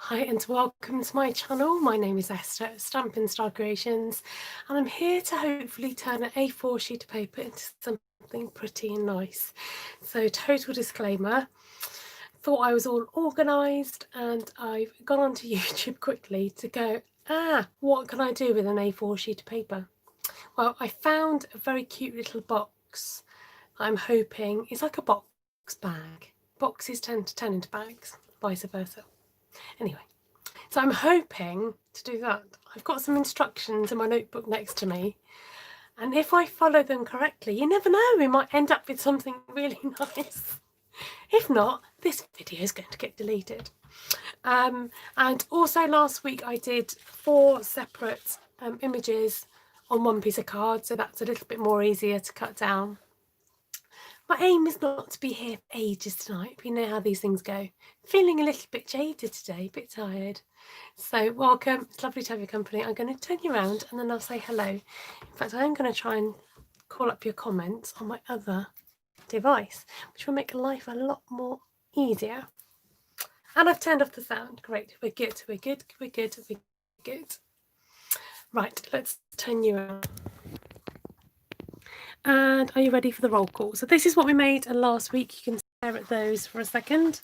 Hi and welcome to my channel. My name is Esther at Stampin Star Creations and I'm here to hopefully turn an A4 sheet of paper into something pretty and nice. So total disclaimer, thought I was all organised and I've gone onto YouTube quickly to go, what can I do with an A4 sheet of paper? Well, I found a very cute little box. I'm hoping it's like a box bag. Boxes tend to turn into bags, vice versa. Anyway, so I'm hoping to do that. I've got some instructions in my notebook next to me, and if I follow them correctly, you never know, we might end up with something really nice. If not, this video is going to get deleted. And also last week I did 4 separate images on one piece of card, so that's a little bit more easier to cut down. My aim is not to be here for ages tonight. You know how these things go. Feeling a little bit jaded today, a bit tired. So welcome, it's lovely to have your company. I'm going to turn you around and then I'll say hello. In fact, I am going to try and call up your comments on my other device, which will make life a lot more easier. And I've turned off the sound. Great, we're good, we're good, we're good, we're good. Right, let's turn you around. And are you ready for the roll call? So this is what we made last week. You can stare at those for a second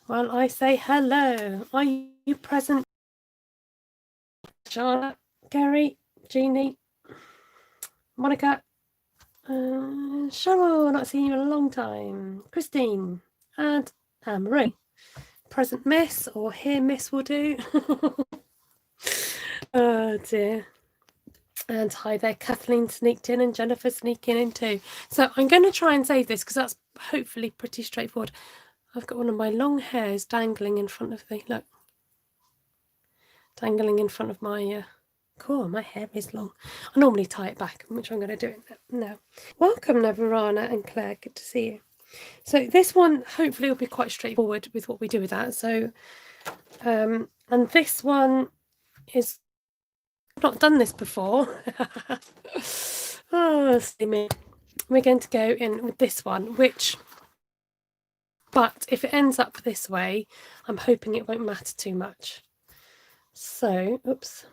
while I say hello. Are you present? Charlotte, Gary, Jeannie, Monica, Cheryl, not seen you in a long time, Christine, and Anne-Marie. Present miss or here miss will do. Oh dear. And hi there, Kathleen sneaked in and Jennifer sneaking in too. So I'm going to try and save this because that's hopefully pretty straightforward. I've got one of my long hairs dangling in front of the, look. Dangling in front of my, cool, my hair is long. I normally tie it back, which I'm going to do it now. Welcome Navarana and Claire, good to see you. So this one hopefully will be quite straightforward with what we do with that. So, and this one is, I've not done this before. Oh, see me. We're going to go in with this one, but if it ends up this way, I'm hoping it won't matter too much. So, oops.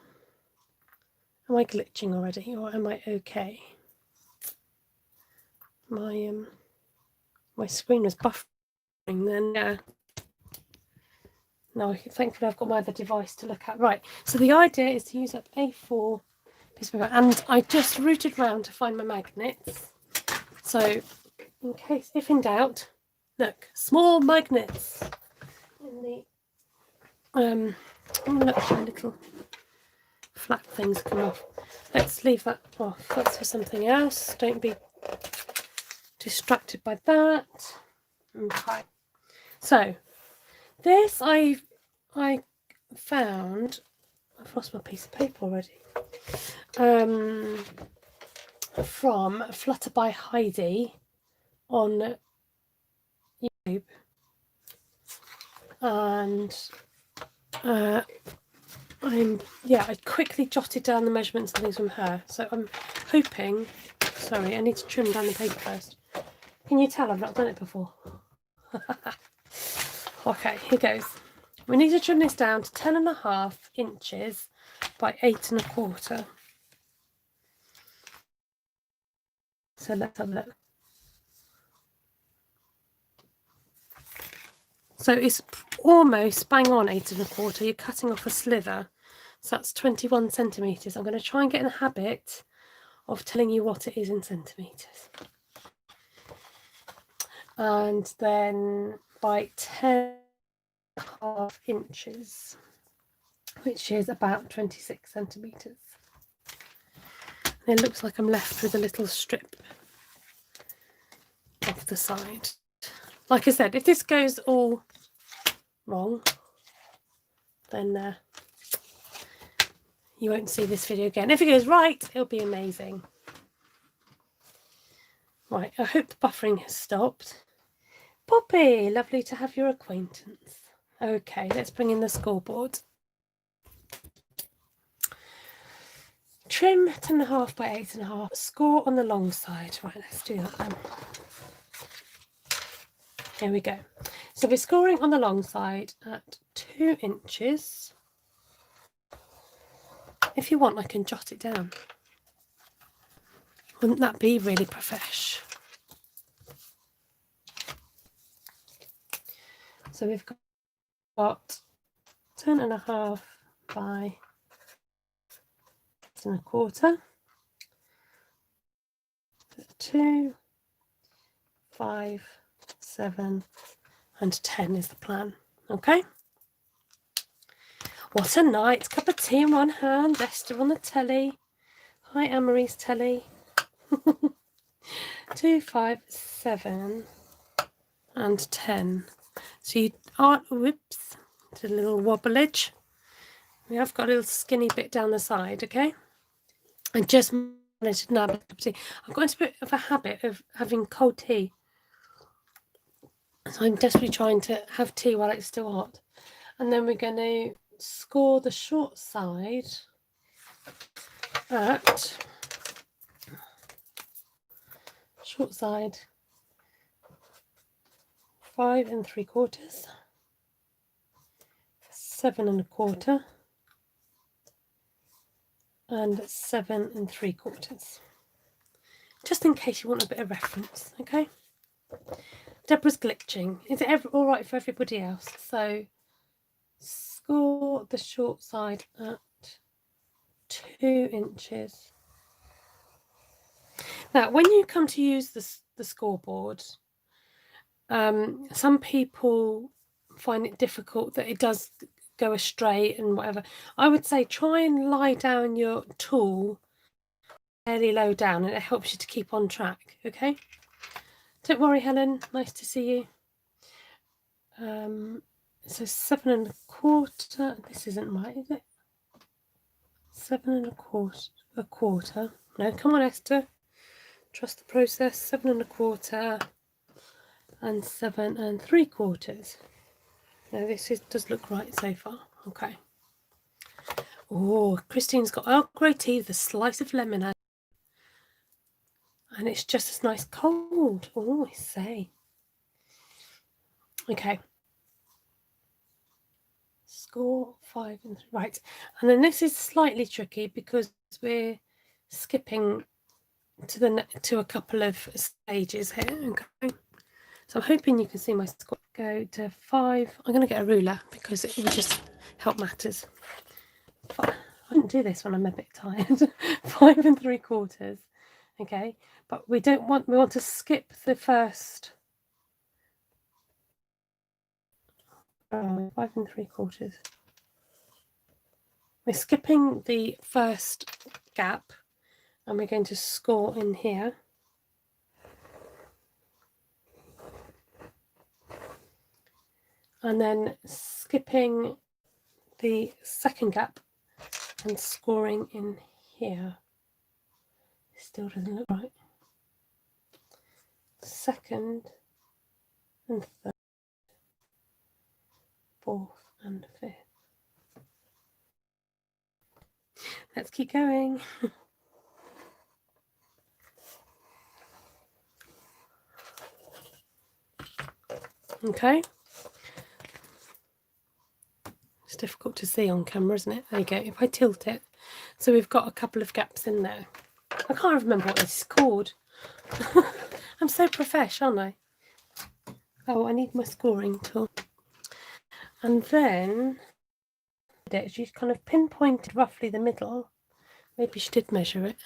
Am I glitching already, or am I okay? My screen was buffering then, yeah. No, thankfully I've got my other device to look at. Right, so the idea is to use up A4 piece of paper, and I just rooted round to find my magnets. So, in case, if in doubt, look, small magnets. In the, look, my little flat things come off. Let's leave that off. That's for something else. Don't be distracted by that. Okay. So this I found. I've lost my piece of paper already. From Flutter by Heidi on YouTube, and I quickly jotted down the measurements and things from her. So I'm hoping. Sorry, I need to trim down the paper first. Can you tell I've not done it before? Okay, here goes. We need to trim this down to 10.5 inches by 8.25. So let's have a look. So it's almost bang on 8.25. You're cutting off a slither. So that's 21 centimetres. I'm going to try and get in the habit of telling you what it is in centimetres. And then by 10.5 inches, which is about 26 centimetres. And it looks like I'm left with a little strip off the side. Like I said, if this goes all wrong, then you won't see this video again. If it goes right, it'll be amazing. Right, I hope the buffering has stopped. Poppy, lovely to have your acquaintance. Okay, let's bring in the scoreboard. Trim 10.5 by 8.5. Score on the long side. Right, let's do that then. Here we go. So So we're scoring on the long side at 2 inches. If you want, I can jot it down. Wouldn't that be really profesh? So we've got 10.5 by 10.25. 2, 5, 7 and 10 is the plan. Okay. What a night. Cup of tea in one hand, Esther on the telly. Hi, Anne-Marie's telly. 2, 5, 7 and 10. So you aren't, whoops, it's a little wobblage. We have got a little skinny bit down the side, okay? I just managed to nab a cup of tea. I've got into a bit of a habit of having cold tea. So I'm desperately trying to have tea while it's still hot. And then we're going to score the short side at 5 3/4, 7 1/4 and 7 3/4, just in case you want a bit of reference. Okay, Deborah's glitching. Is it all right for everybody else? So score the short side at 2 inches. Now when you come to use the scoreboard, some people find it difficult that it does go astray and whatever. I would say try and lie down your tool fairly low down, and it helps you to keep on track. Okay, don't worry, Helen, nice to see you. So 7 1/4. This isn't right, is it? 7 1/4. No, come on, Esther, trust the process. 7 1/4 and 7 3/4. No, this does look right so far. Okay. Oh, Christine's got Earl Grey tea with a slice of lemon, and it's just as nice cold. Oh, I say. Okay. Score 5 and 3. Right. And then this is slightly tricky because we're skipping to a couple of stages here. Okay. So I'm hoping you can see my score. Go to 5. I'm going to get a ruler because it will just help matters. 5. I don't do this when I'm a bit tired. 5 3/4. Okay, but we want to skip the first 5 3/4. We're skipping the first gap and we're going to score in here. And then skipping the second gap and scoring in here. It still doesn't look right. Second and third, fourth and fifth. Let's keep going. Okay. It's difficult to see on camera, isn't it? There you go. If I tilt it. So we've got a couple of gaps in there. I can't remember what this is called. I'm so profesh, aren't I? Oh, I need my scoring tool. And then she kind of pinpointed roughly the middle. Maybe she did measure it.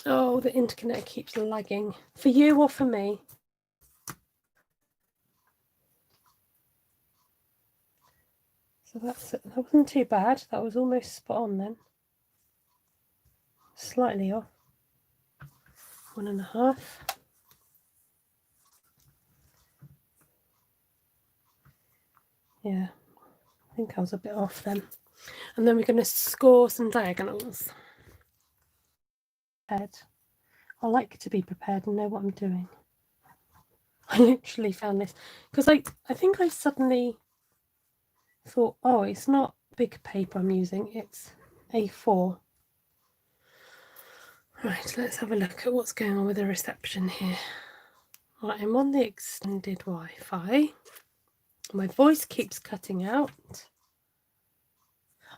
Oh, the interconnect keeps lagging. For you or for me? So that wasn't too bad. That was almost spot on then. Slightly off. 1.5. Yeah, I think I was a bit off then. And then we're going to score some diagonals. I like to be prepared and know what I'm doing. I literally found this because I think I suddenly thought, oh, it's not big paper I'm using, it's A4. Right, let's have a look at what's going on with the reception here. Right, I'm on the extended Wi-Fi. My voice keeps cutting out.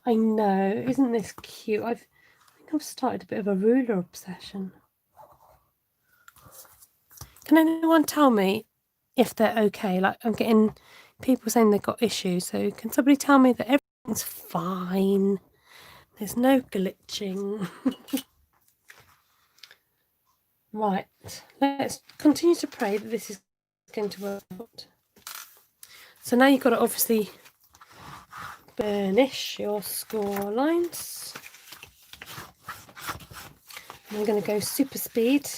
I know, isn't this cute? I think I've started a bit of a ruler obsession. Can anyone tell me if they're okay? Like, I'm getting people saying they've got issues, so can somebody tell me that everything's fine? There's no glitching. Right, let's continue to pray that this is going to work out. So now you've got to obviously burnish your score lines. I'm going to go super speed.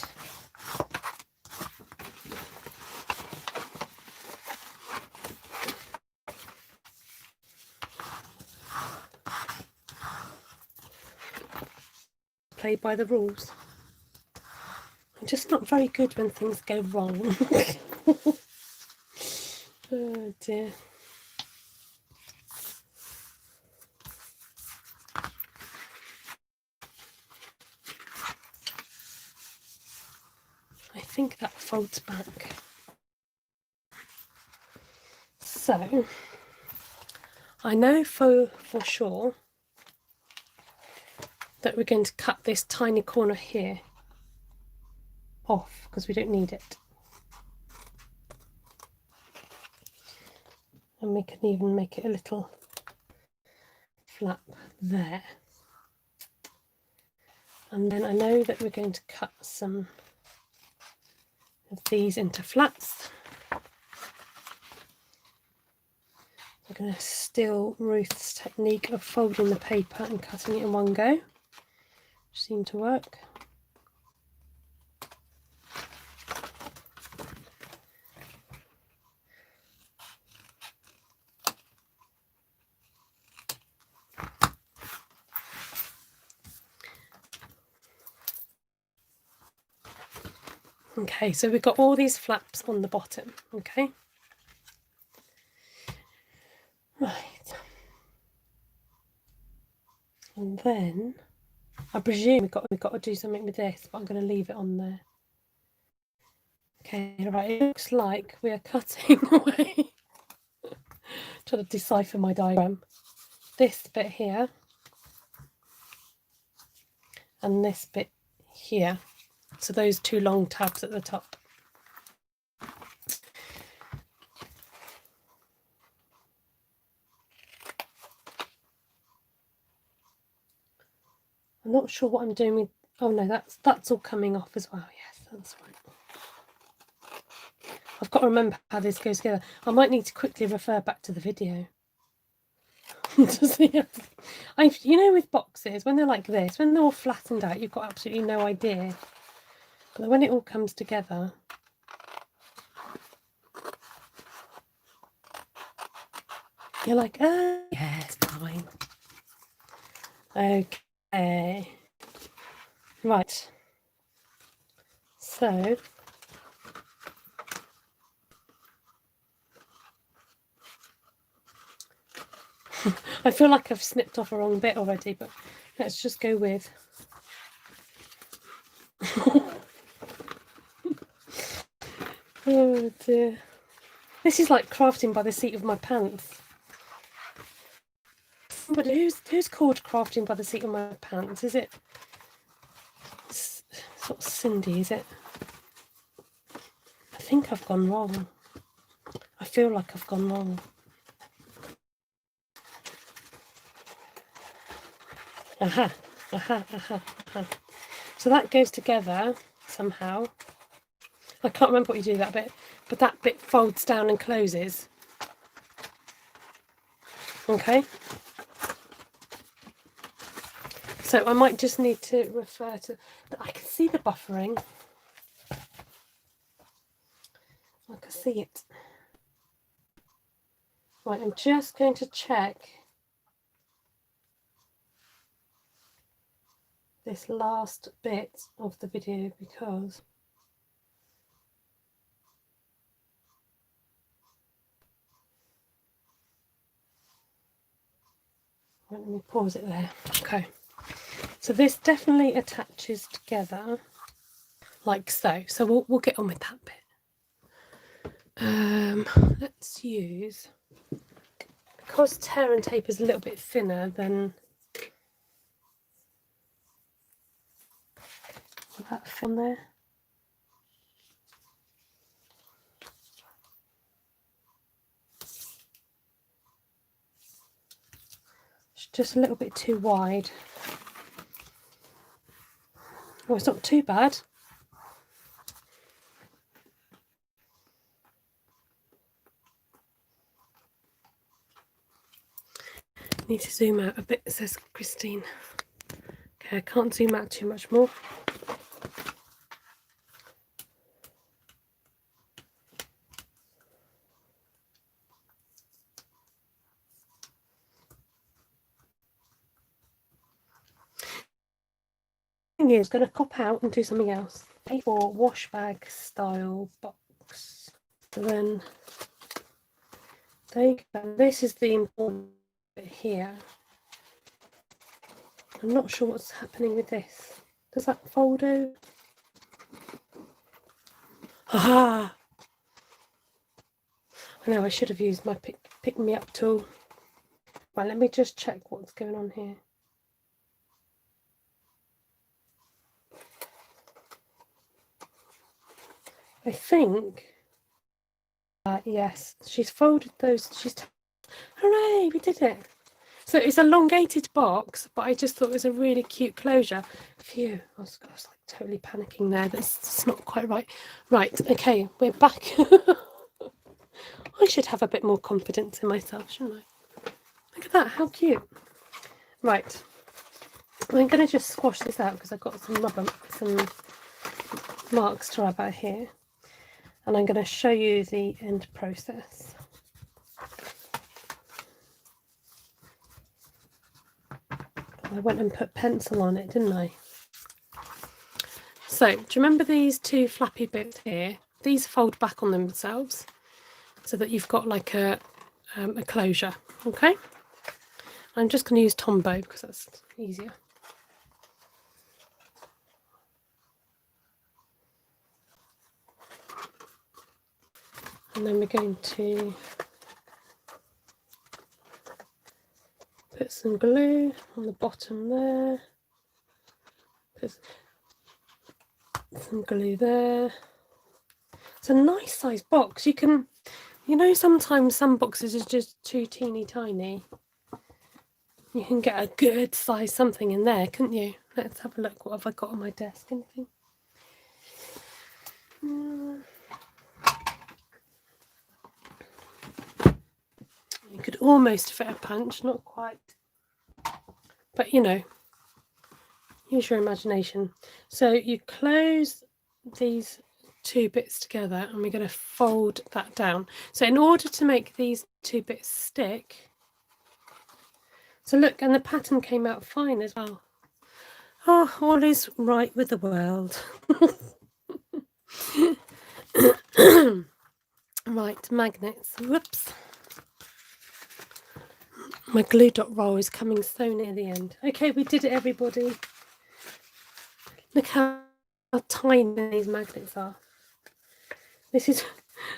Play by the rules. I'm just not very good when things go wrong. Oh dear. I think that folds back. So, I know for sure that we're going to cut this tiny corner here off because we don't need it. And we can even make it a little flap there. And then I know that we're going to cut some of these into flats. I'm going to steal Ruth's technique of folding the paper and cutting it in one go, which seemed to work. Okay, so we've got all these flaps on the bottom, okay? Right. And then I presume we've got to do something with this, but I'm going to leave it on there. Okay, right, it looks like we are cutting away. Trying to decipher my diagram. This bit here and this bit here. So those two long tabs at the top. I'm not sure what I'm doing with. Oh no, that's all coming off as well. Yes, that's right. I've got to remember how this goes together. I might need to quickly refer back to the video. To see you know, with boxes, when they're like this, when they're all flattened out, you've got absolutely no idea. But when it all comes together, you're like, oh, yeah, it's fine. Okay. Right. So, I feel like I've snipped off a wrong bit already, but let's just go with. Oh dear. This is like crafting by the seat of my pants. But who's called crafting by the seat of my pants? Is it? It's not Cindy, is it? I think I've gone wrong. I feel like I've gone wrong. Aha, aha, aha, aha. So that goes together somehow. I can't remember what you do that bit, but that bit folds down and closes. Okay. So I might just need to refer to, I can see the buffering. I can see it. Right, I'm just going to check this last bit of the video because let me pause it there. Okay, so this definitely attaches together like so. So we'll get on with that bit. Let's use, because tear and tape is a little bit thinner than that film there. It's just a little bit too wide. Oh, it's not too bad. Need to zoom out a bit, says Christine. Okay, I can't zoom out too much more. Thing is, going to cop out and do something else. A4 wash bag style box. So then, there you go. This is the important bit here. I'm not sure what's happening with this. Does that fold over? Aha! I know I should have used my pick me up tool. Right, let me just check what's going on here. I think, yes, she's folded those. Hooray, we did it. So it's a elongated box, but I just thought it was a really cute closure. Phew, I was like totally panicking there. That's not quite right. Right, okay, we're back. I should have a bit more confidence in myself, shouldn't I? Look at that, how cute. Right, I'm going to just squash this out because I've got some marks to rub out here. And I'm going to show you the end process. I went and put pencil on it, didn't I? So, do you remember these two flappy bits here? These fold back on themselves so that you've got like a closure, okay? I'm just going to use Tombow because that's easier. And then we're going to put some glue on the bottom there. Put some glue there. It's a nice size box. You can, you know, sometimes some boxes are just too teeny tiny. You can get a good size something in there, couldn't you? Let's have a look. What have I got on my desk? Anything? You could almost fit a punch, not quite. But, you know, use your imagination. So you close these two bits together and we're going to fold that down. So in order to make these two bits stick, so look, and the pattern came out fine as well. Oh, all is right with the world. Right, magnets. Whoops. My glue dot roll is coming so near the end. Okay, we did it, everybody. Look how tiny these magnets are. This is,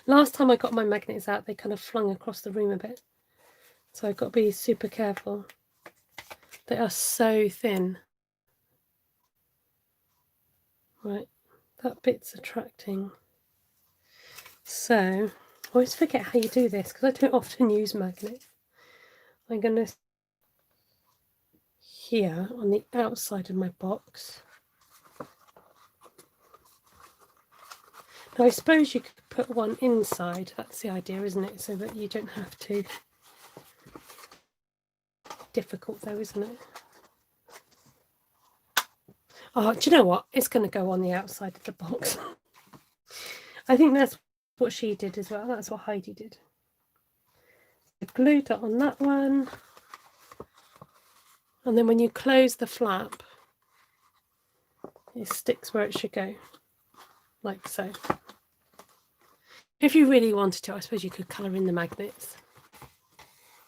last time I got my magnets out, they kind of flung across the room a bit. So I've got to be super careful. They are so thin. Right, that bit's attracting. So, I always forget how you do this because I don't often use magnets. I'm going to, here on the outside of my box. Now I suppose you could put one inside, that's the idea, isn't it? So that you don't have to. Difficult though, isn't it? Oh, do you know what? It's going to go on the outside of the box. I think that's what she did as well. That's what Heidi did. The glue dot on that one. And then when you close the flap, it sticks where it should go. Like so. If you really wanted to, I suppose you could colour in the magnets.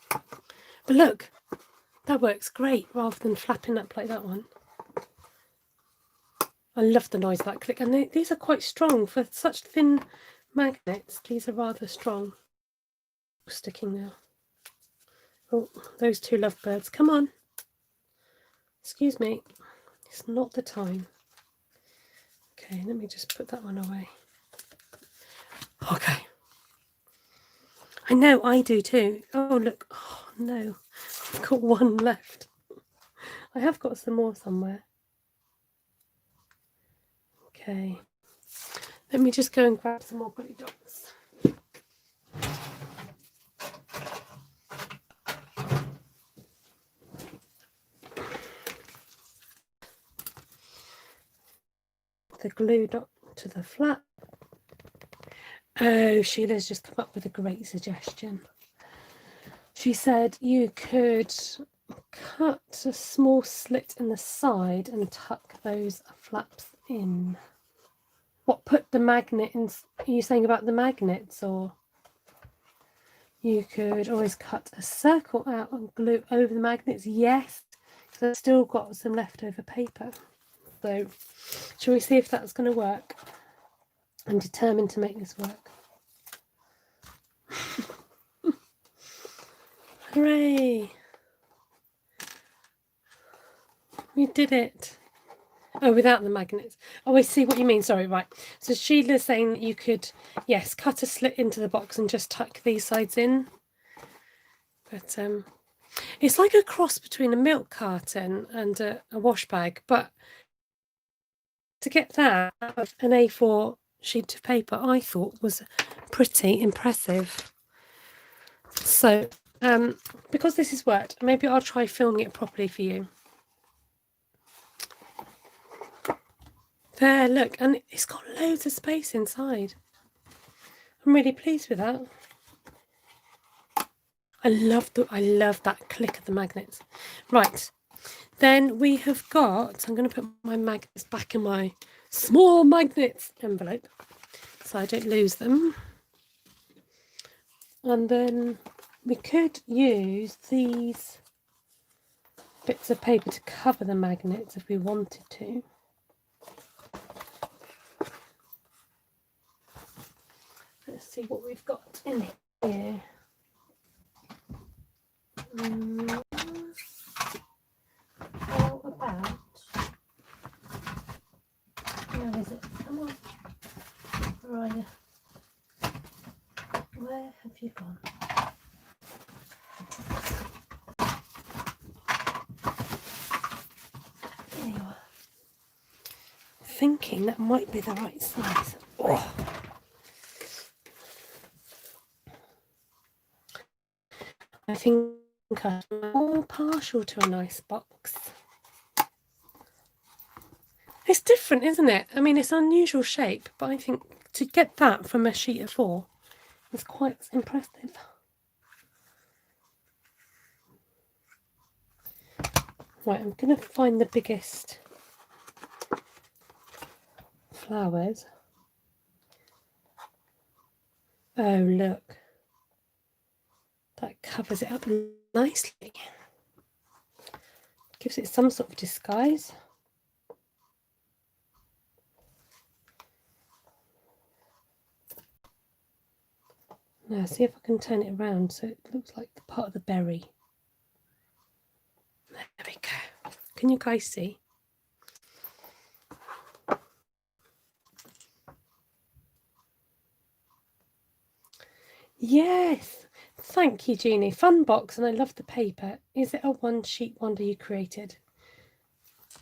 But look, that works great rather than flapping up like that one. I love the noise of that click. And these are quite strong for such thin magnets. These are rather strong. Sticking now. Oh, those two lovebirds. Come on. Excuse me. It's not the time. Okay, let me just put that one away. Okay. I know, I do too. Oh, look. Oh, no. I've got one left. I have got some more somewhere. Okay. Let me just go and grab some more glue dots. The glue dot to the flap. Oh, Sheila's just come up with a great suggestion. She said you could cut a small slit in the side and tuck those flaps in. What, put the magnet in? Are you saying about the magnets, or you could always cut a circle out and glue over the magnets? Yes, because I've still got some leftover paper. So shall we see if that's going to work? I'm determined to make this work. Hooray! We did it. Oh, without the magnets. Oh, I see what you mean. Sorry, right. So Sheila's saying that you could, yes, cut a slit into the box and just tuck these sides in. But it's like a cross between a milk carton and a wash bag. But to get that out of an A4 sheet of paper, I thought was pretty impressive. So because this has worked, maybe I'll try filming it properly for you. There, look, and it's got loads of space inside. I'm really pleased with that. I love that click of the magnets. Right, then we have got, I'm going to put my magnets back in my small magnets envelope so I don't lose them. And then we could use these bits of paper to cover the magnets if we wanted to. Let's see what we've got in here. How about, where is it? Come on. Where are you? Where have you gone? There you are. Thinking that might be the right size. Oh. I think I'm more partial to a nice box. It's different, isn't it? I mean, it's an unusual shape, but I think to get that from a sheet of 4 is quite impressive. Right, I'm going to find the biggest flowers. Oh, look. That covers it up nicely. Gives it some sort of disguise. Now, see if I can turn it around so it looks like the part of the berry. There we go. Can you guys see? Yes, thank you, Jeannie. Fun box, and I love the paper. Is it a one sheet wonder you created?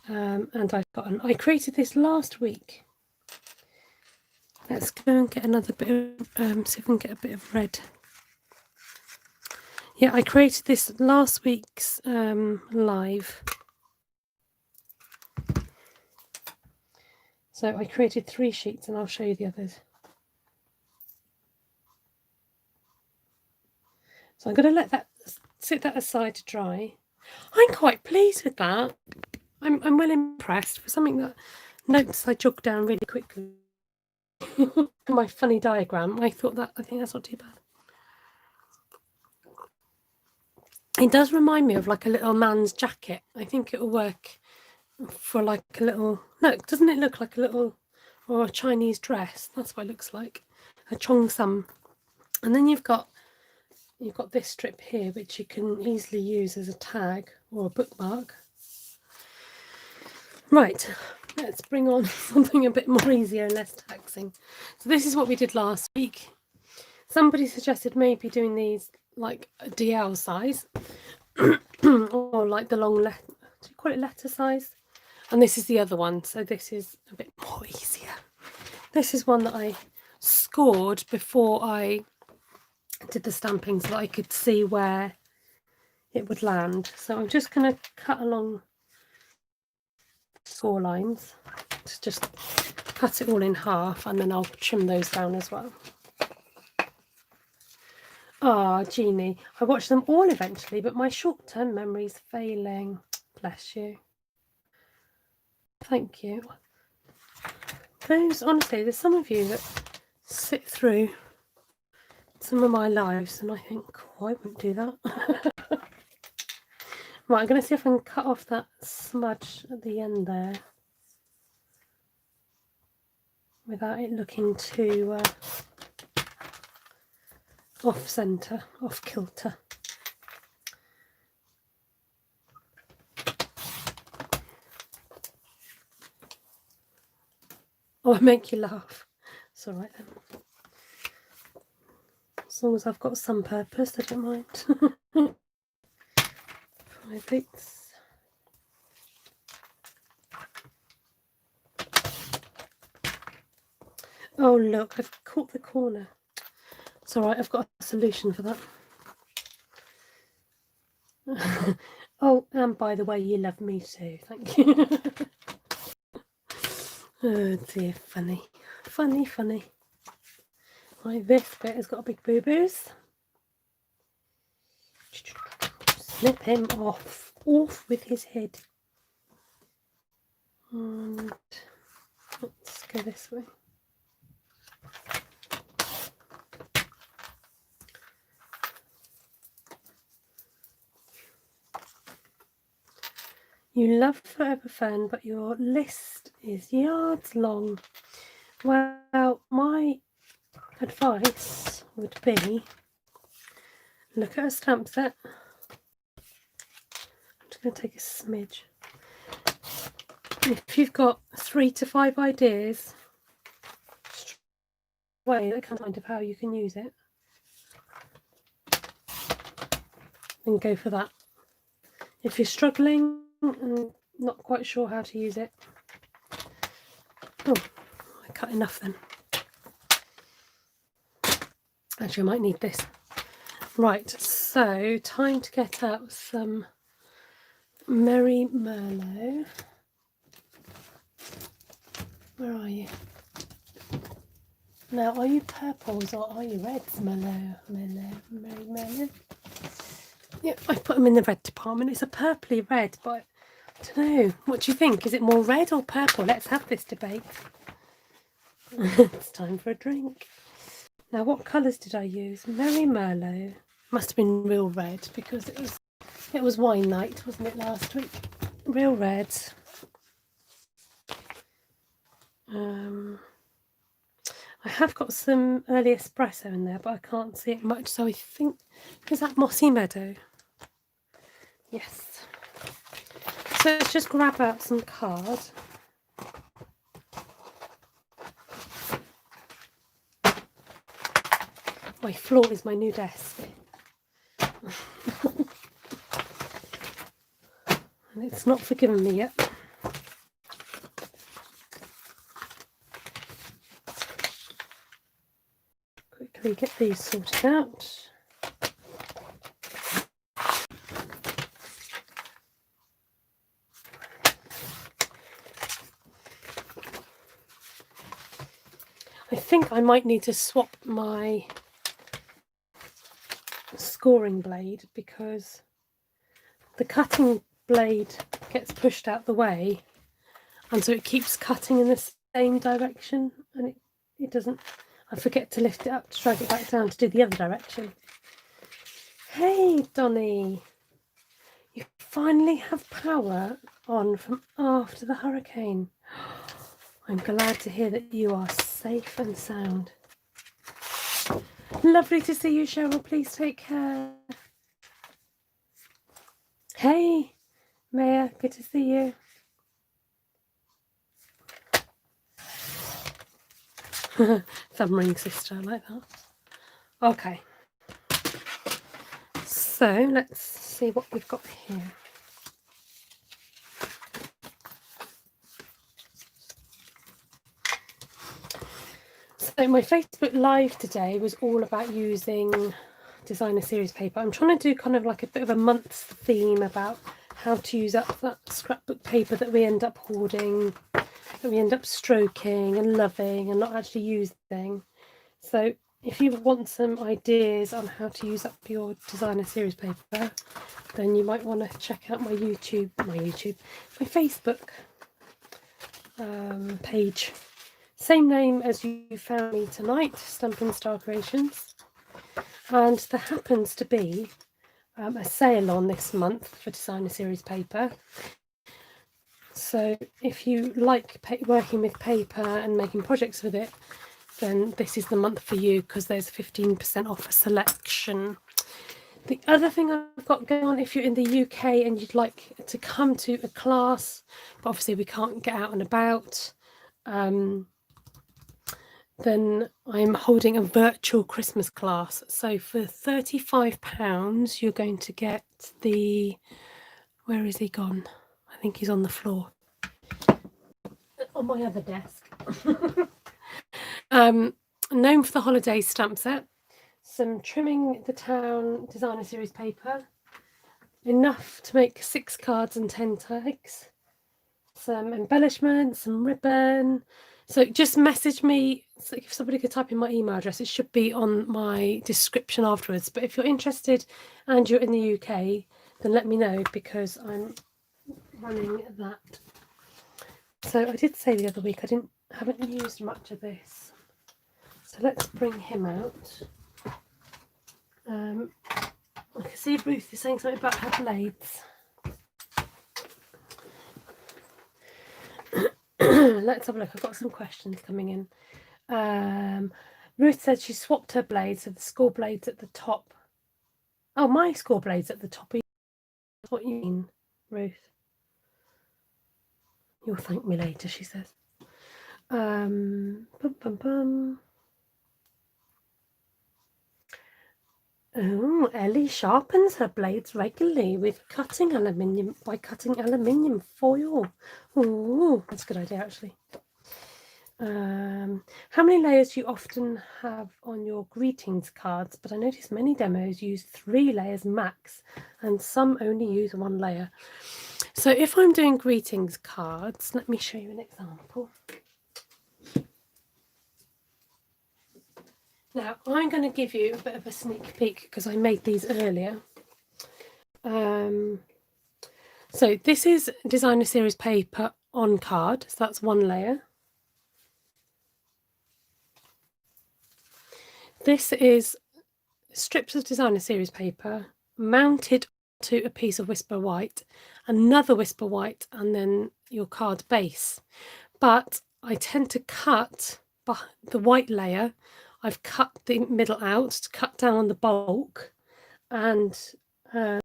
And I've gotten. I created this last week. Let's go and get another bit of. See if we can get a bit of red. Yeah, I created this last week's live. So I created 3 sheets, and I'll show you the others. So I'm going to let that sit that aside to dry. I'm quite pleased with that. I'm well impressed for something that notes I jogged down really quickly. My funny diagram. I think that's not too bad. It does remind me of like a little man's jacket. I think it'll work for like a little. Look, doesn't it look like a little or a Chinese dress? That's what it looks like. a cheongsam. And then you've got this strip here, which you can easily use as a tag or a bookmark. Right, let's bring on something a bit more easier and less taxing. So this is what we did last week. Somebody suggested maybe doing these like a DL size or like the long letter, do you call it letter size? And this is the other one, so this is a bit more easier. This is one that I scored before I did the stamping so that I could see where it would land. So I'm just going to cut along score lines to just cut it all in half, and then I'll trim those down as well. Ah, Jeannie, I watched them all eventually, but my short-term memory's failing. Bless you. Thank you. Those, honestly, there's some of you that sit through some of my lives and I think, oh, I wouldn't do that. Right, I'm going to see if I can cut off that smudge at the end there without it looking too off-centre, off-kilter. Oh, I make you laugh. It's all right then. As long as I've got some purpose, I don't mind. 5/8. Oh look, I've caught the corner. It's all right, I've got a solution for that. Oh, and by the way, you love me too. Thank you. Oh dear, funny. Funny, funny. Right, this bit has got big boo-boos. Snip him off. Off with his head. And let's go this way. You love Forever Fern, but your list is yards long. Well, my advice would be look at a stamp set. I'm just going to take a smidge. If you've got 3 to 5 ideas, way that kind of how you can use it, then go for that. If you're struggling and not quite sure how to use it, oh, I cut enough then. Actually, I might need this. Right, so time to get out some Merry Merlot. Where are you? Now, are you purples or are you reds? Merlot, Merry Merlot. Yeah, I put them in the red department. It's a purpley red, but I don't know. What do you think? Is it more red or purple? Let's have this debate. It's time for a drink. Now, what colours did I use? Merry Merlot. Must have been real red because it was wine night, wasn't it, last week? Real red. I have got some early espresso in there, but I can't see it much. So I think, is that Mossy Meadow? Yes. So let's just grab out some cards. My floor is my new desk. And it's not forgiven me yet. Quickly get these sorted out. I think I might need to swap my scoring blade because the cutting blade gets pushed out the way, and so it keeps cutting in the same direction, and it doesn't. I forget to lift it up to drag it back down to do the other direction. Hey Donny, you finally have power on from after the hurricane. I'm glad to hear that you are safe and sound. Lovely to see you, Cheryl. Please take care. Hey, Maya, good to see you. Thumb ring sister, I like that. Okay. So let's see what we've got here. So my Facebook Live today was all about using designer series paper. I'm trying to do kind of like a bit of a month's theme about how to use up that scrapbook paper that we end up hoarding, that we end up stroking and loving and not actually using. So if you want some ideas on how to use up your designer series paper, then you might want to check out my Facebook page. Same name as you found me tonight, Stampin Star Creations. And there happens to be a sale on this month for designer series paper. So if you like working with paper and making projects with it, then this is the month for you, because there's 15% off a selection. The other thing I've got going on, if you're in the UK and you'd like to come to a class, but obviously we can't get out and about, then I'm holding a virtual Christmas class. So for £35, you're going to get the, where is he gone? I think he's on the floor. On my other desk. Known for the Holidays stamp set, some Trimming the Town designer series paper, enough to make 6 cards and 10 tags, some embellishment, some ribbon. So just message me. So if somebody could type in my email address, it should be on my description afterwards. But if you're interested and you're in the UK, then let me know, because I'm running that. So I did say the other week I haven't used much of this. So let's bring him out. I can see Ruth is saying something about her blades. Let's have a look. I've got some questions coming in. Ruth said she swapped her blades, so the score blades at the top. Oh, my score blades at the top. What you mean, Ruth? You'll thank me later, she says. Oh, Ellie sharpens her blades regularly with cutting aluminium foil. Oh, that's a good idea, actually. How many layers do you often have on your greetings cards? But I notice many demos use 3 layers max, and some only use 1 layer. So if I'm doing greetings cards, let me show you an example. Now, I'm going to give you a bit of a sneak peek because I made these earlier. So this is designer series paper on card, so that's 1 layer. This is strips of designer series paper mounted to a piece of Whisper White, another Whisper White, and then your card base. But I tend to cut the white layer. I've cut the middle out to cut down on the bulk and to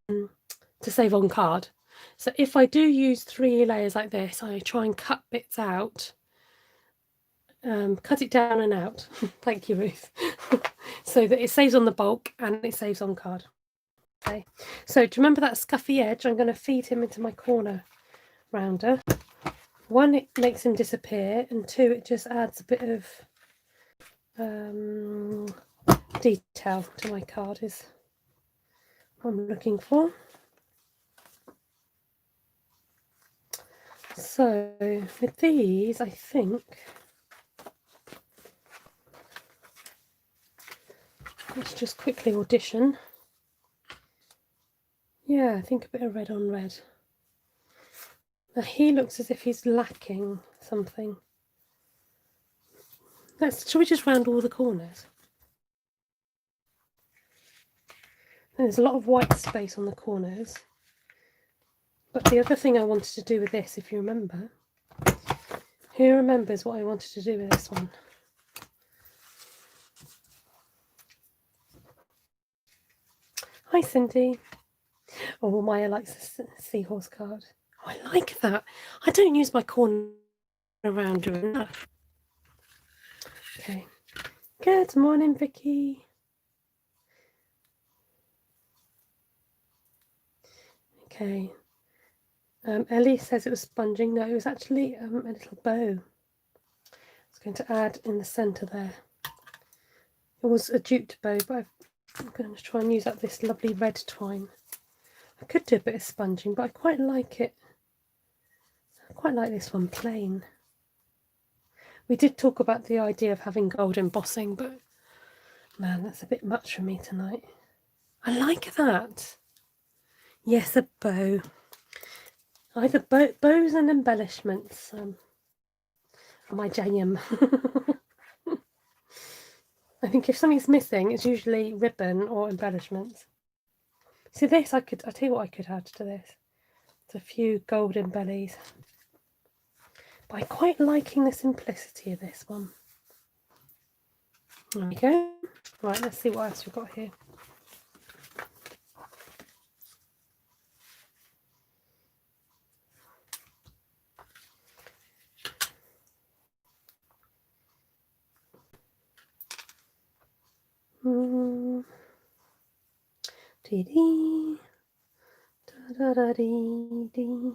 save on card. So if I do use 3 layers like this, I try and cut bits out, cut it down and out. Thank you, Ruth. So that it saves on the bulk and it saves on card. Okay, so to remember that scuffy edge, I'm going to feed him into my corner rounder. 1, it makes him disappear, and 2, it just adds a bit of detail to my card is what I'm looking for. So with these, I think let's just quickly audition. Yeah, I think a bit of red on red. Now he looks as if he's lacking something. Shall we just round all the corners? There's a lot of white space on the corners. But the other thing I wanted to do with this, if you remember, who remembers what I wanted to do with this one? Hi, Cindy. Oh, Maya likes the seahorse card. Oh, I like that. I don't use my corner rounder enough. Okay. Good morning, Vicky. Okay. Ellie says it was sponging. No, it was actually a little bow. I was going to add in the centre there. It was a duped bow, but I'm going to try and use up this lovely red twine. I could do a bit of sponging, but I quite like it. I quite like this one plain. We did talk about the idea of having gold embossing, but man, that's a bit much for me tonight. I like that. Yes, a bow. Either bows and embellishments are my jam. I think if something's missing, it's usually ribbon or embellishments. See this, I'll tell you what I could add to this. It's a few gold embellies. But I'm quite liking the simplicity of this one. There we go. Right, let's see what else we've got here. Dee-dee. Da-da-da-dee-dee.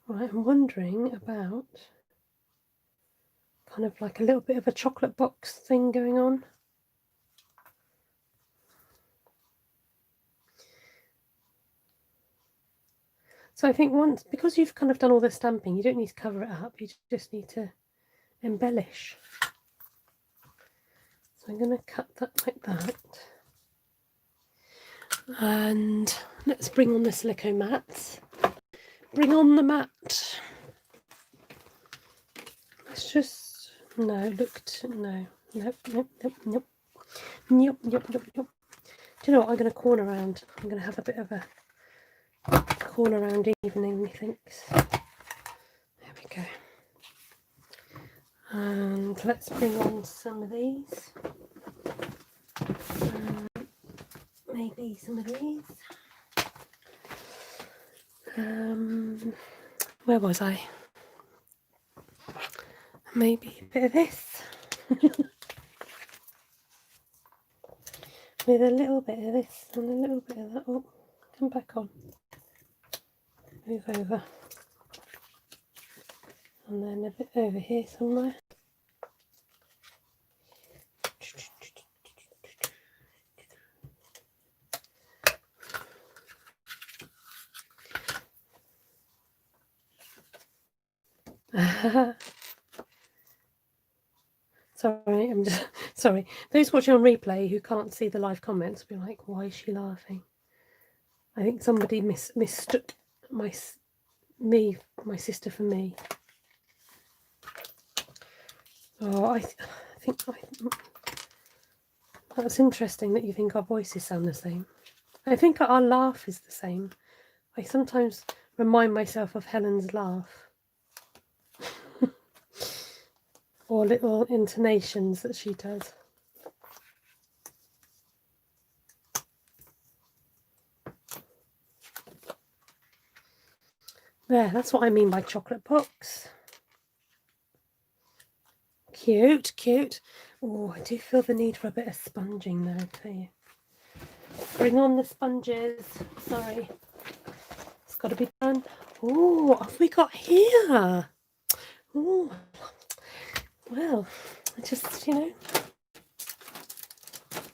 Right, I'm wondering about kind of like a little bit of a chocolate box thing going on. So I think once, because you've kind of done all the stamping, you don't need to cover it up, you just need to embellish. So I'm going to cut that like that. And let's bring on the silico mat. Bring on the mat. Let's just, no, no, nope, nope, nope, nope. Nope, nope, nope, nope. Do you know what? I'm going to corner round. I'm going to have a bit of a corner round evening, methinks. There we go. And let's bring on some of these. Maybe some of these. Where was I? Maybe a bit of this. With a little bit of this and a little bit of that. Oh, come back on. Move over. And then a bit over here somewhere. Sorry, I'm just sorry. Those watching on replay who can't see the live comments will be like, "Why is she laughing?" I think somebody mistook my sister for me. Oh, I think that's interesting that you think our voices sound the same. I think our laugh is the same. I sometimes remind myself of Helen's laugh. Or little intonations that she does. There, that's what I mean by chocolate box. Cute, cute. Oh, I do feel the need for a bit of sponging there, I tell you. Bring on the sponges. Sorry. It's got to be done. Oh, what have we got here? Oh, well, I just, I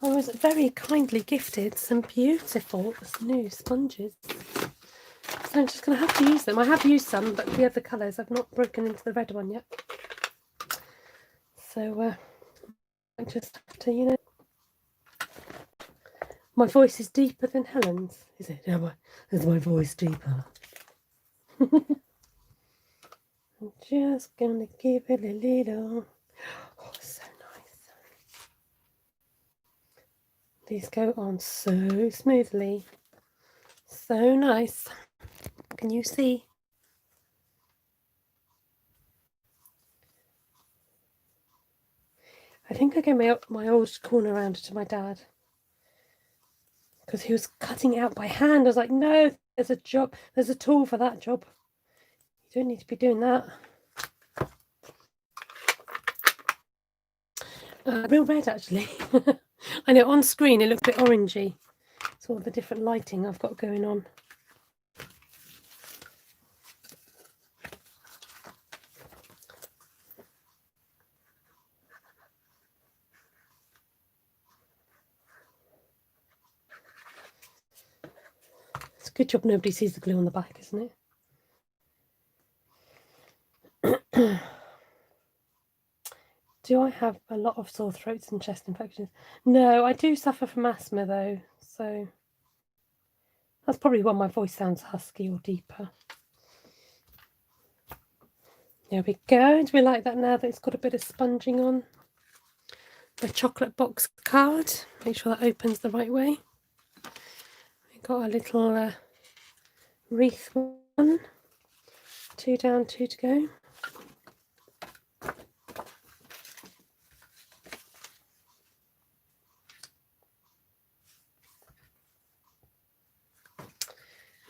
was very kindly gifted some beautiful new sponges. So I'm just going to have to use them. I have used some, but the other colours, I've not broken into the red one yet. So I just have to, my voice is deeper than Helen's, is it? Yeah, is my voice deeper? I'm just going to give it a little. Oh, so nice. These go on so smoothly. So nice. Can you see? I think I gave my old corner rounder to my dad. because he was cutting it out by hand. I was like, no, there's a job, there's a tool for that job. You don't need to be doing that. Real red, actually. I know on screen it looks a bit orangey. It's all the different lighting I've got going on. It's a good job nobody sees the glue on the back, isn't it? Do I have a lot of sore throats and chest infections? No, I do suffer from asthma though, so that's probably why my voice sounds husky or deeper. There we go. Do we like that now that it's got a bit of sponging on? The chocolate box card. Make sure that opens the right way. We've got a little wreath one. 2 down, 2 to go.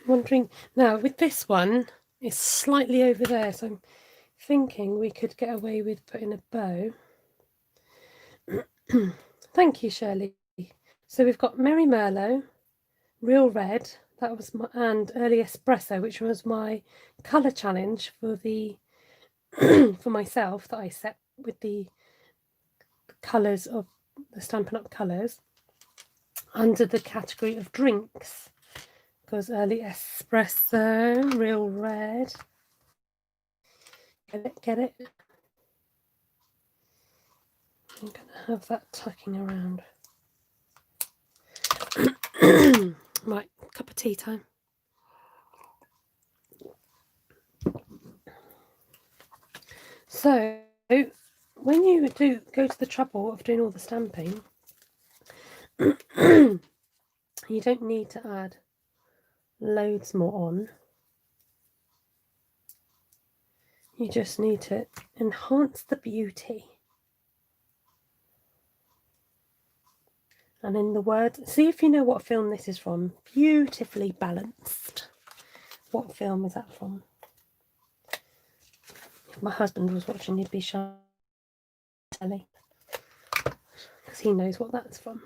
Wondering now with this one, it's slightly over there, so I'm thinking we could get away with putting a bow. Thank you, Shirley. So we've got Merry Merlot, Real Red, that was my, and Early Espresso, which was my colour challenge for the for myself that I set with the colours of the Stampin' Up colours under the category of drinks. Because Early Espresso, Real Red. Get it? I'm going to have that tucking around. Right, cup of tea time. So, when you do go to the trouble of doing all the stamping, you don't need to add loads more on. You just need to enhance the beauty. And in the word, see if you know what film this is from. Beautifully balanced. What film is that from? If my husband was watching, he'd be shy telly, because he knows what that's from.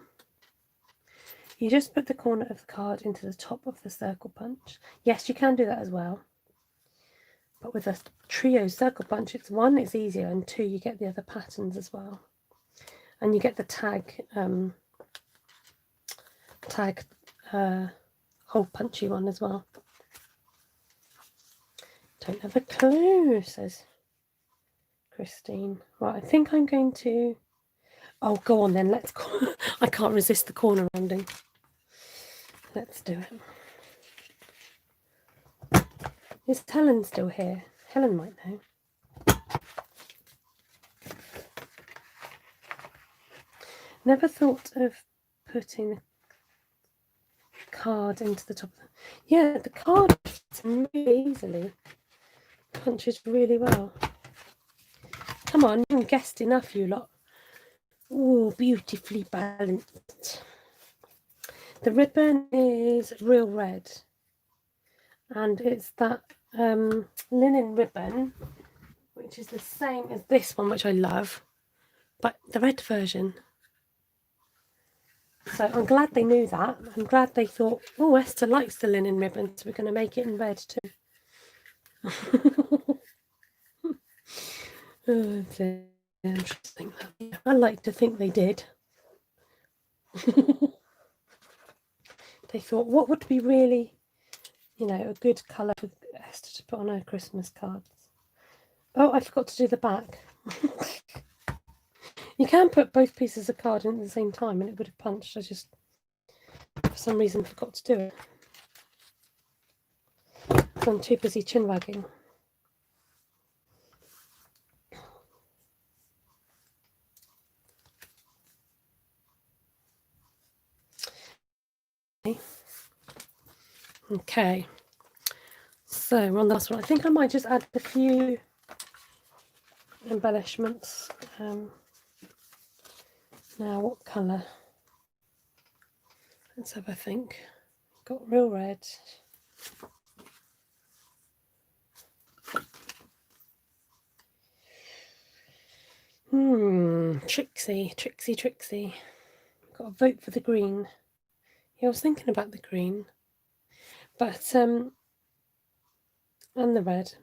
You just put the corner of the card into the top of the circle punch. Yes, you can do that as well. But with a trio circle punch, it's one, it's easier, and two, you get the other patterns as well. And you get the tag hole punchy one as well. Don't have a clue, says Christine. Right, I think I'm going to... Oh, go on then, let's go. I can't resist the corner rounding. Let's do it. Is Helen still here? Helen might know. Never thought of putting the card into the top. Yeah, the card fits really easily. Punches really well. Come on, you haven't guessed enough, you lot. Oh, beautifully balanced. The ribbon is Real Red, and it's that linen ribbon, which is the same as this one, which I love, but the red version. So I'm glad they knew that. I'm glad they thought, oh, Esther likes the linen ribbon, so we're going to make it in red too. Oh, it's interesting. I like to think they did. They thought, what would be really, you know, a good colour for Esther to put on her Christmas cards? Oh, I forgot to do the back. You can put both pieces of card in at the same time and it would have punched. I just, for some reason, forgot to do it. I'm too busy chin wagging. Okay, so we're on the last one. I think I might just add a few embellishments. Now, what colour? Let's have a think. Got real red. Trixie. Got to vote for the green. Yeah, I was thinking about the green. But, and the red.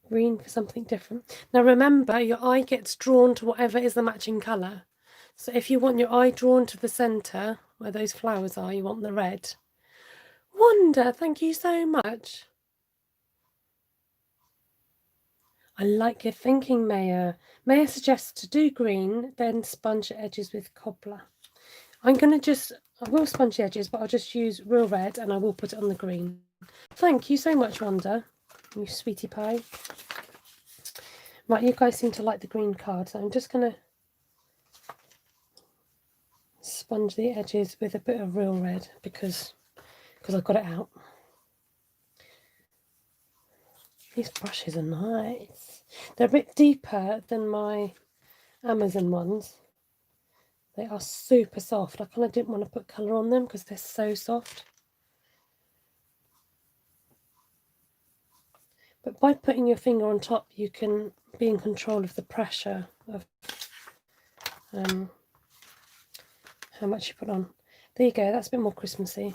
Green for something different. Now remember, your eye gets drawn to whatever is the matching colour. So if you want your eye drawn to the centre, where those flowers are, you want the red. Wanda, thank you so much. I like your thinking, Maya. Maya suggests to do green, then sponge the edges with cobbler. I will sponge the edges, but I'll just use real red and I will put it on the green. Thank you so much, Wanda, you sweetie pie. Right, you guys seem to like the green card, so I'm just going to sponge the edges with a bit of real red because I've got it out. These brushes are nice. They're a bit deeper than my Amazon ones. They are super soft. I kind of didn't want to put colour on them because they're so soft. But by putting your finger on top, you can be in control of the pressure of how much you put on. There you go, that's a bit more Christmassy.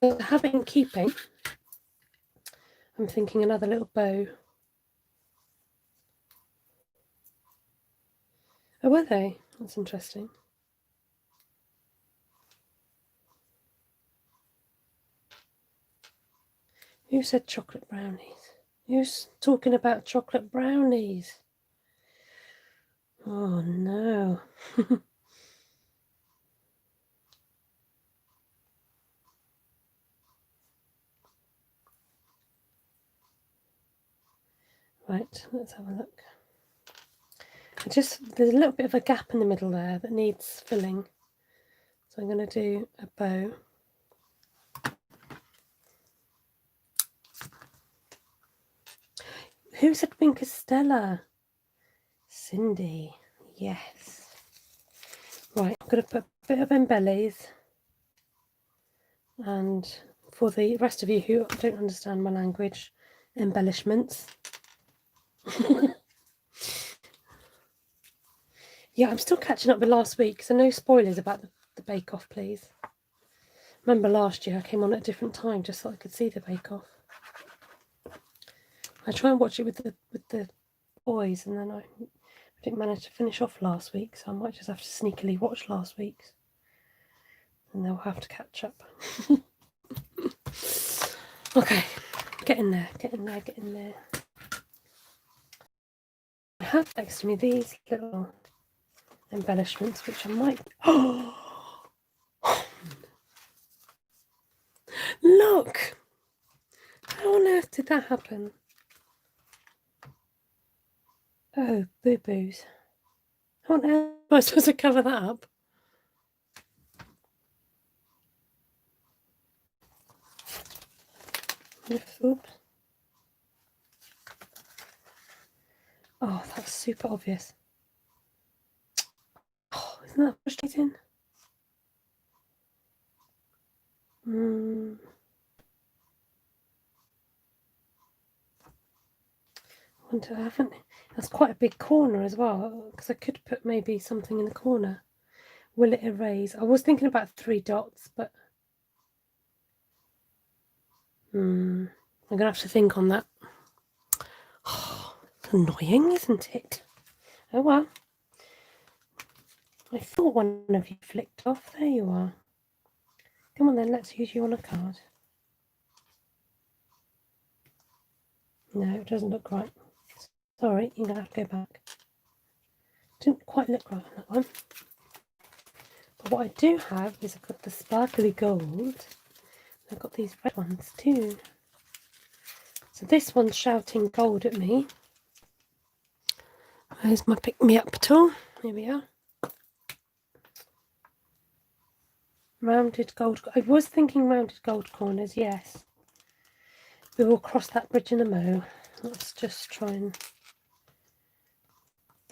To have it in keeping, I'm thinking another little bow. Oh, were they? That's interesting. Who said chocolate brownies? Who's talking about chocolate brownies? Oh no. Right, let's have a look. There's a little bit of a gap in the middle there that needs filling. So I'm going to do a bow. Who said Pink Stella? Cindy, yes. Right, I'm going to put a bit of embellies. And for the rest of you who don't understand my language, embellishments. Yeah, I'm still catching up with last week, so no spoilers about the bake-off, please. Remember last year I came on at a different time just so I could see the bake-off. I try and watch it with the boys, and then I didn't manage to finish off last week, so I might just have to sneakily watch last week's, and they'll have to catch up. Okay, get in there. I have next to me these little embellishments, which I might... Oh! Look! How on earth did that happen? Oh, boo-boos. How on earth am I supposed to cover that up? Oops. Oh, that's super obvious. Oh, isn't that frustrating? I haven't. That's quite a big corner as well, because I could put maybe something in the corner. Will it erase? I was thinking about 3 dots, but I'm gonna have to think on that. Oh, it's annoying, isn't it? Oh well. I thought one of you flicked off. There you are. Come on then, let's use you on a card. No, it doesn't look right. Sorry, you're going to have to go back. Didn't quite look right on that one. But what I do have is I've got the sparkly gold. I've got these red ones too. So this one's shouting gold at me. There's my pick-me-up tool. Here we are. Rounded gold. I was thinking rounded gold corners, yes. We will cross that bridge in a mo. Let's just try and...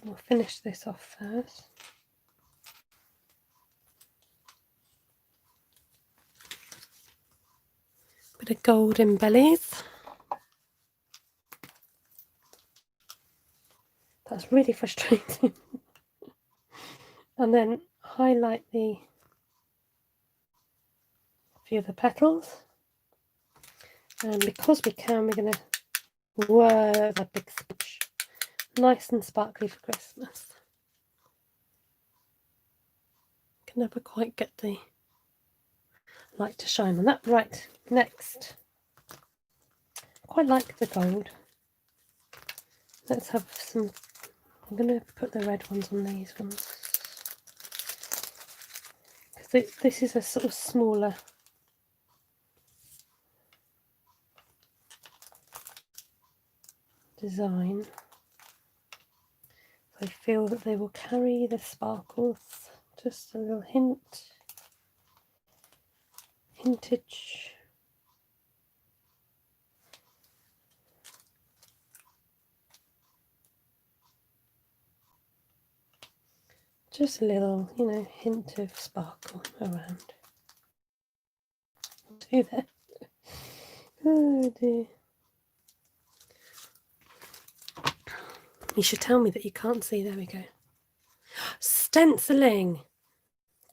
We'll finish this off first. bit of gold embellies. That's really frustrating. And then highlight a few of the petals. And because we can, we're going to whir that big switch. Nice and sparkly for Christmas. Can never quite get the light to shine on that. Right, next. Quite like the gold. Let's have some. I'm going to put the red ones on these ones. Because this is a sort of smaller design. I feel that they will carry the sparkles. Just a little hintage. Just a little, you know, hint of sparkle around. Do that. Oh dear. You should tell me that you can't see. There we go. Stenciling.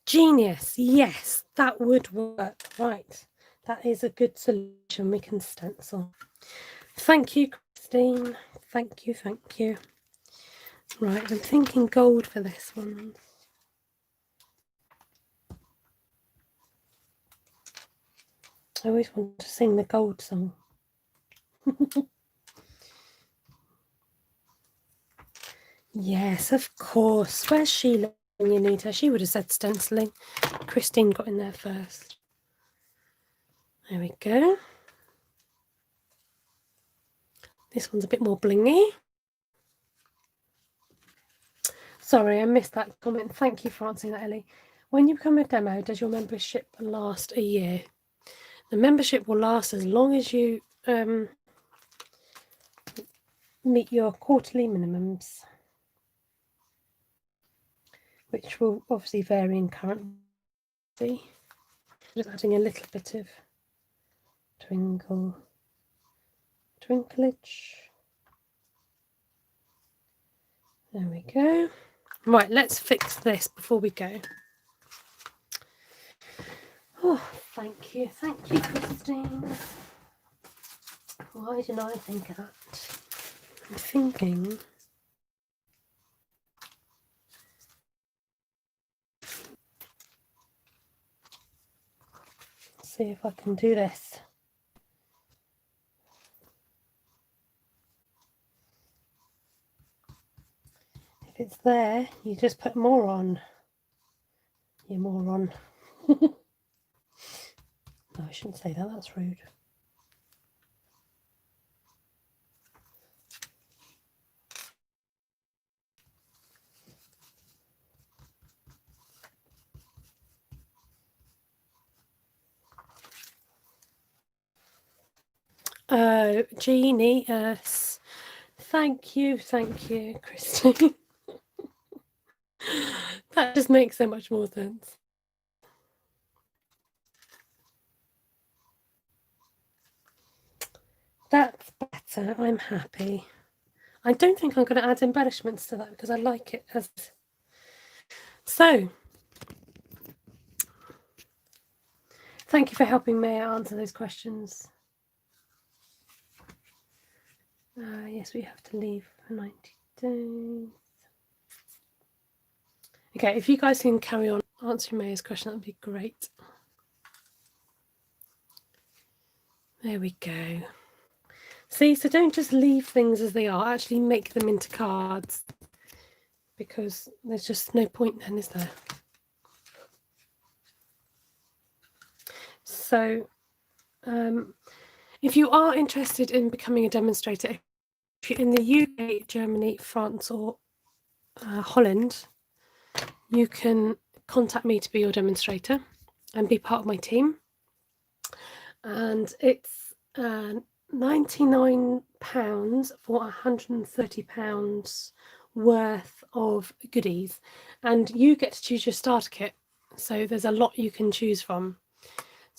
Genius. Yes, that would work. Right. That is a good solution. We can stencil. Thank you, Christine. Thank you, thank you. Right, I'm thinking gold for this one. I always want to sing the gold song. Yes, of course. Where's Sheila when you need her? She would have said stenciling. Christine got in there first. There we go. This one's a bit more blingy. Sorry, I missed that comment. Thank you for answering that, Ellie. When you become a demo, does your membership last a year? The membership will last as long as you meet your quarterly minimums, which will obviously vary in currency. Just adding a little bit of twinklage. There we go. Right, let's fix this before we go. Oh, thank you, Christine. Why didn't I think of that? I'm thinking. Let's see if I can do this. If it's there, you just put more on. You moron. No, I shouldn't say that. That's rude. Oh, genius. Thank you, Christine. That just makes so much more sense. That's better. I'm happy. I don't think I'm going to add embellishments to that because I like it as. So, thank you for helping me answer those questions. Yes, we have to leave for 90 days. Okay, if you guys can carry on answering Maya's question, that would be great. There we go. See, so don't just leave things as they are, actually make them into cards, because there's just no point then, is there? So if you are interested in becoming a demonstrator, if you're in the UK, Germany, France or Holland, you can contact me to be your demonstrator and be part of my team. And it's £99 for £130 worth of goodies, and you get to choose your starter kit, so there's a lot you can choose from.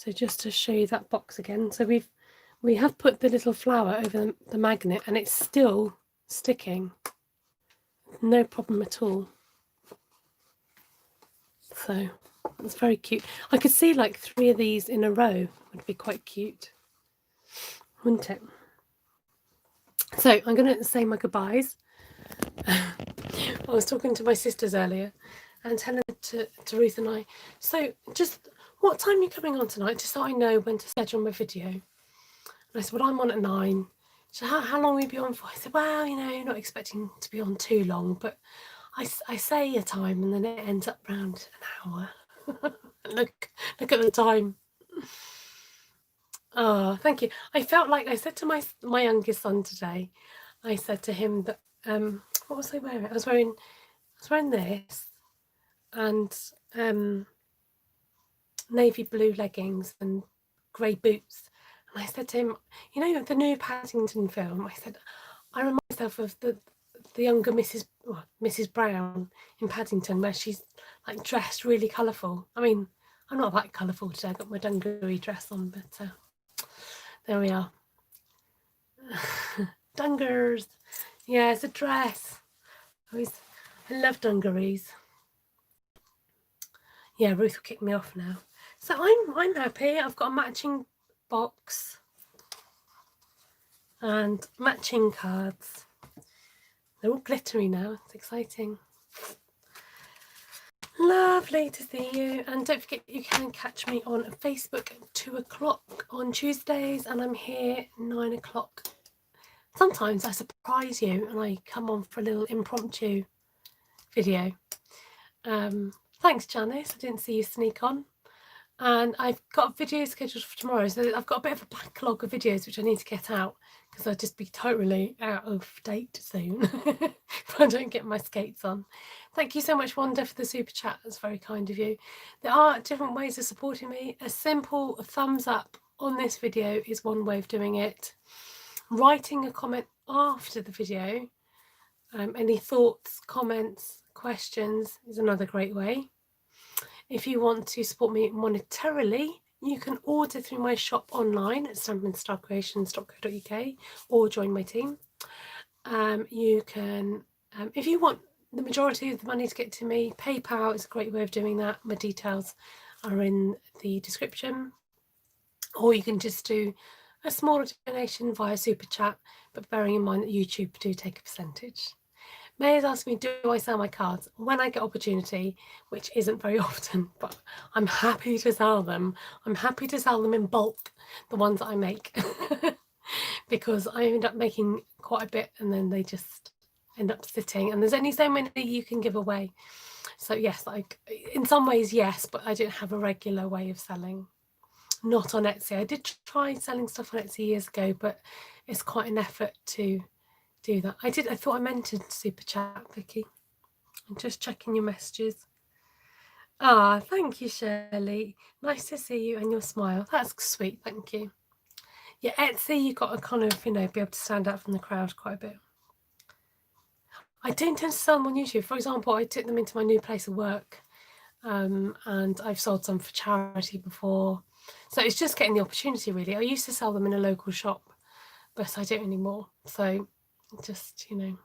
So just to show you that box again, so we have put the little flower over the magnet and it's still sticking, no problem at all. So it's very cute. I could see like 3 of these in a row would be quite cute, wouldn't it? So I'm going to say my goodbyes. I was talking to my sisters earlier and telling to Ruth and I, so just what time are you coming on tonight, just so I know when to schedule my video? And I said, well, I'm on at 9. So how long will you be on for? I said, well, you know, not expecting to be on too long, but I say a time and then it ends up around an hour. Look at the time. Oh, thank you. I felt like I said to my youngest son today, I said to him that what was I wearing? I was wearing this and navy blue leggings and grey boots. And I said to him, you know, the new Paddington film, I said, I remind myself of the younger Mrs. Brown in Paddington, where she's like dressed really colourful. I mean, I'm not that colourful today, I got my dungaree dress on, but there we are. Dungers. Yeah, it's a dress. I love dungarees. Yeah, Ruth will kick me off now. So I'm happy. I've got a matching box and matching cards. They're all glittery now. It's exciting. Lovely to see you. And don't forget, you can catch me on Facebook at 2 o'clock on Tuesdays, and I'm here 9 o'clock. Sometimes I surprise you and I come on for a little impromptu video. Thanks, Janice. I didn't see you sneak on. And I've got a video scheduled for tomorrow, so I've got a bit of a backlog of videos which I need to get out because I'll just be totally out of date soon if I don't get my skates on. Thank you so much, Wanda, for the super chat. That's very kind of you. There are different ways of supporting me. A simple thumbs up on this video is one way of doing it. Writing a comment after the video, any thoughts, comments, questions is another great way. If you want to support me monetarily, you can order through my shop online at stampinstarcreations.co.uk or join my team. You can, if you want the majority of the money to get to me, PayPal is a great way of doing that. My details are in the description. Or you can just do a smaller donation via Super Chat, but bearing in mind that YouTube do take a percentage. May has asked me, do I sell my cards? When I get opportunity, which isn't very often, but I'm happy to sell them. I'm happy to sell them in bulk, the ones that I make, because I end up making quite a bit and then they just end up sitting. And there's only so many you can give away. So yes, like in some ways, yes, but I don't have a regular way of selling. Not on Etsy. I did try selling stuff on Etsy years ago, but it's quite an effort to do that. I thought I meant to super chat, Vicky. I'm just checking your messages. Ah, thank you, Shirley. Nice to see you and your smile. That's sweet, thank you. Yeah, Etsy, you've got to kind of, you know, be able to stand out from the crowd quite a bit. I do intend to sell them on YouTube. For example, I took them into my new place of work, and I've sold some for charity before. So it's just getting the opportunity, really. I used to sell them in a local shop, but I don't anymore. So just, you know,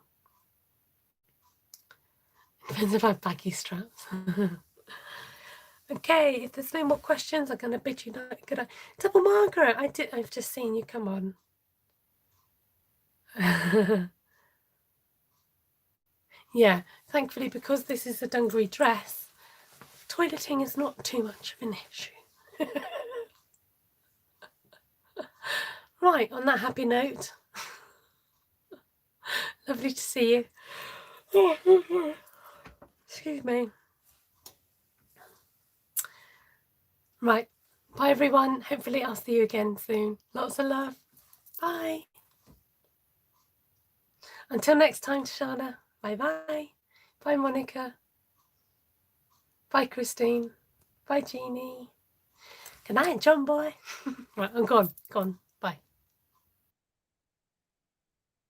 depends if I have baggy straps. Okay, if there's no more questions, I'm going to bid you goodbye. Double Margaret, I've just seen you, come on. Yeah, thankfully, because this is a dungaree dress, toileting is not too much of an issue. Right, on that happy note, lovely to see you. Excuse me. Right, bye everyone. Hopefully I'll see you again soon. Lots of love. Bye. Until next time, Shana. Bye-bye. Bye, Monica. Bye, Christine. Bye, Jeannie. Good night, John boy. Right, I'm gone.